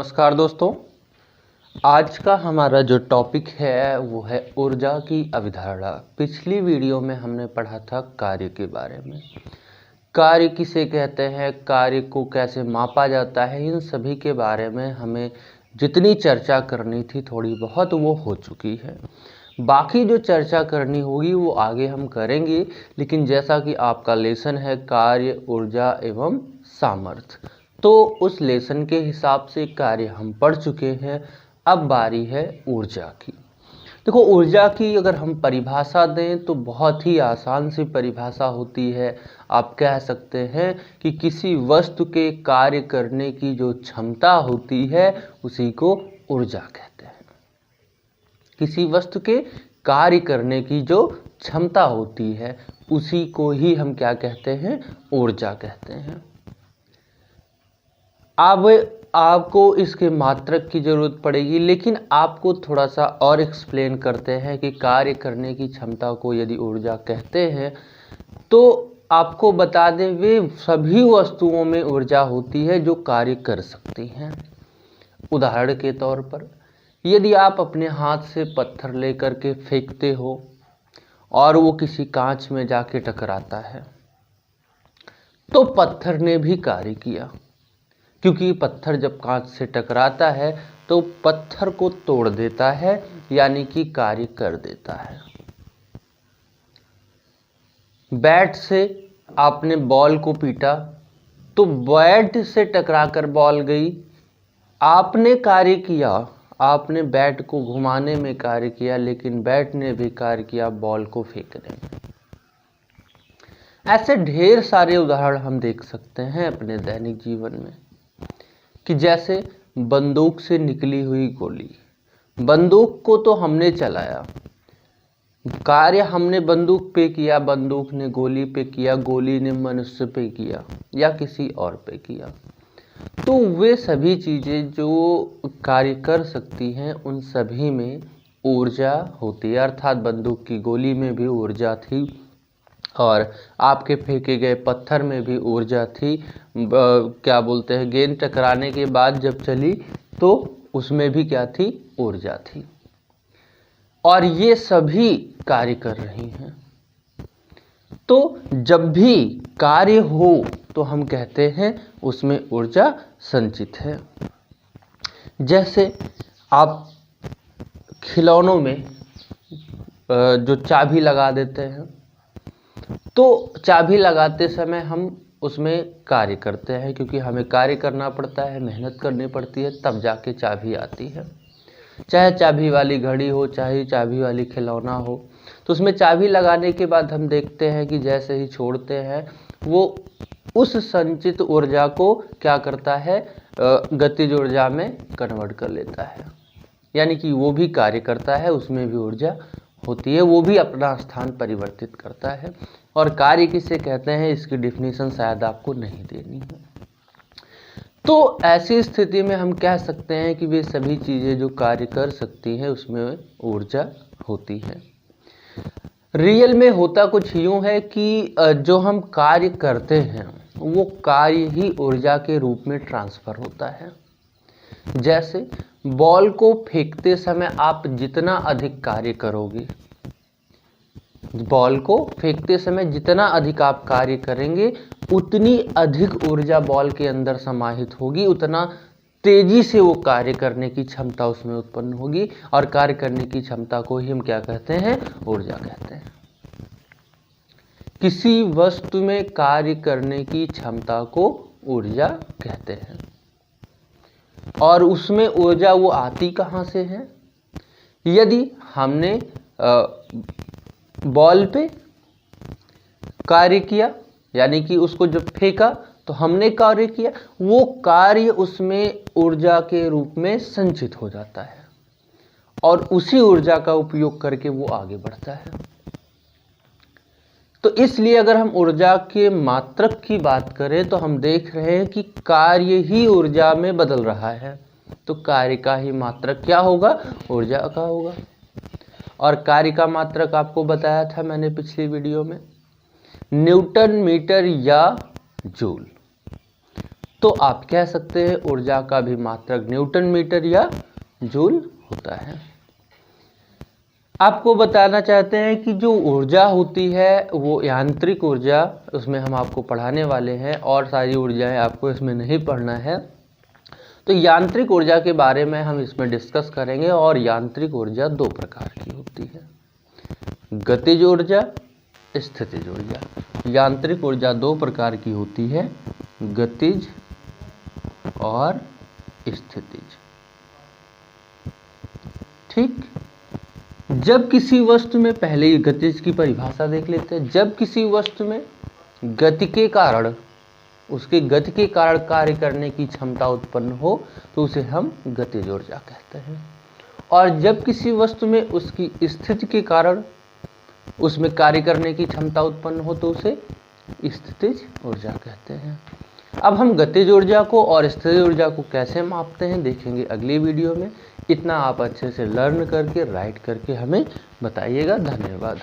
नमस्कार दोस्तों। आज का हमारा जो टॉपिक है वो है ऊर्जा की अवधारणा। पिछली वीडियो में हमने पढ़ा था कार्य के बारे में। कार्य किसे कहते हैं, कार्य को कैसे मापा जाता है, इन सभी के बारे में हमें जितनी चर्चा करनी थी थोड़ी बहुत वो हो चुकी है। बाकी जो चर्चा करनी होगी वो आगे हम करेंगे, लेकिन जैसा कि आपका लेसन है कार्य, ऊर्जा एवं सामर्थ्य, तो उस लेसन के हिसाब से कार्य हम पढ़ चुके हैं। अब बारी है ऊर्जा की। देखो, ऊर्जा की अगर हम परिभाषा दें तो बहुत ही आसान सी परिभाषा होती है। आप कह सकते हैं कि किसी वस्तु के कार्य करने की जो क्षमता होती है उसी को ऊर्जा कहते हैं। किसी वस्तु के कार्य करने की जो क्षमता होती है उसी को ही हम क्या कहते हैं, ऊर्जा कहते हैं। अब आपको इसके मात्रक की ज़रूरत पड़ेगी, लेकिन आपको थोड़ा सा और एक्सप्लेन करते हैं कि कार्य करने की क्षमता को यदि ऊर्जा कहते हैं तो आपको बता दें वे सभी वस्तुओं में ऊर्जा होती है जो कार्य कर सकती हैं। उदाहरण के तौर पर यदि आप अपने हाथ से पत्थर लेकर के फेंकते हो और वो किसी कांच में जाके टकराता है तो पत्थर ने भी कार्य किया, क्योंकि पत्थर जब कांच से टकराता है तो पत्थर को तोड़ देता है, यानी कि कार्य कर देता है। बैट से आपने बॉल को पीटा तो बैट से टकराकर बॉल गई, आपने कार्य किया, आपने बैट को घुमाने में कार्य किया, लेकिन बैट ने भी कार्य किया बॉल को फेंकने में। ऐसे ढेर सारे उदाहरण हम देख सकते हैं अपने दैनिक जीवन में कि जैसे बंदूक से निकली हुई गोली, बंदूक को तो हमने चलाया, कार्य हमने बंदूक पे किया, बंदूक ने गोली पे किया, गोली ने मनुष्य पे किया या किसी और पे किया। तो वे सभी चीज़ें जो कार्य कर सकती हैं उन सभी में ऊर्जा होती है। अर्थात बंदूक की गोली में भी ऊर्जा थी और आपके फेंके गए पत्थर में भी ऊर्जा थी। क्या बोलते हैं, गेंद टकराने के बाद जब चली तो उसमें भी क्या थी, ऊर्जा थी। और ये सभी कार्य कर रही हैं। तो जब भी कार्य हो तो हम कहते हैं उसमें ऊर्जा संचित है। जैसे आप खिलौनों में जो चाबी लगा देते हैं तो चाबी लगाते समय हम उसमें कार्य करते हैं, क्योंकि हमें कार्य करना पड़ता है, मेहनत करनी पड़ती है, तब जाके चाबी आती है। चाहे चाबी वाली घड़ी हो, चाहे चाबी वाली खिलौना हो, तो उसमें चाबी लगाने के बाद हम देखते हैं कि जैसे ही छोड़ते हैं वो उस संचित ऊर्जा को क्या करता है, गतिज ऊर्जा में कन्वर्ट कर लेता है, यानी कि वो भी कार्य करता है, उसमें भी ऊर्जा होती है, वो भी अपना स्थान परिवर्तित करता है। और कार्य किसे कहते हैं इसकी डिफिनीशन शायद आपको नहीं देनी है। तो ऐसी स्थिति में हम कह सकते हैं कि वे सभी चीज़ें जो कार्य कर सकती हैं उसमें ऊर्जा होती है। रियल में होता कुछ यूँ है कि जो हम कार्य करते हैं वो कार्य ही ऊर्जा के रूप में ट्रांसफ़र होता है। जैसे बॉल को फेंकते समय आप जितना अधिक कार्य करोगे, बॉल को फेंकते समय जितना अधिक आप कार्य करेंगे उतनी अधिक ऊर्जा बॉल के अंदर समाहित होगी, उतना तेजी से वो कार्य करने की क्षमता उसमें उत्पन्न होगी। और कार्य करने की क्षमता को ही हम क्या कहते हैं, ऊर्जा कहते हैं। किसी वस्तु में कार्य करने की क्षमता को ऊर्जा कहते हैं। और उसमें ऊर्जा वो आती कहाँ से है? यदि हमने बॉल पे कार्य किया, यानी कि उसको जब फेंका तो हमने कार्य किया, वो कार्य उसमें ऊर्जा के रूप में संचित हो जाता है और उसी ऊर्जा का उपयोग करके वो आगे बढ़ता है। तो इसलिए अगर हम ऊर्जा के मात्रक की बात करें तो हम देख रहे हैं कि कार्य ही ऊर्जा में बदल रहा है, तो कार्य का ही मात्रक क्या होगा, ऊर्जा का होगा। और कार्य का मात्रक आपको बताया था मैंने पिछली वीडियो में, न्यूटन मीटर या जूल। तो आप कह सकते हैं ऊर्जा का भी मात्रक न्यूटन मीटर या जूल होता है। आपको बताना चाहते हैं कि जो ऊर्जा होती है वो यांत्रिक ऊर्जा, उसमें हम आपको पढ़ाने वाले हैं और सारी ऊर्जाएं आपको इसमें नहीं पढ़ना है। तो यांत्रिक ऊर्जा के बारे में हम इसमें डिस्कस करेंगे। और यांत्रिक ऊर्जा दो प्रकार की होती है, गतिज ऊर्जा, स्थितिज ऊर्जा। यांत्रिक ऊर्जा दो प्रकार की होती है, गतिज और स्थितिज। ठीक, जब किसी वस्तु में, पहले ही गतिज की परिभाषा देख लेते हैं। जब किसी वस्तु में गति के कारण, उसके गति के कारण कार्य करने की क्षमता उत्पन्न हो तो उसे हम गतिज ऊर्जा कहते हैं। और जब किसी वस्तु में उसकी स्थिति के कारण उसमें कार्य करने की क्षमता उत्पन्न हो तो उसे स्थितिज ऊर्जा कहते हैं। अब हम गतिज ऊर्जा को और स्थितिज ऊर्जा को कैसे मापते हैं देखेंगे अगली वीडियो में। इतना आप अच्छे से लर्न करके, राइट करके हमें बताइएगा। धन्यवाद।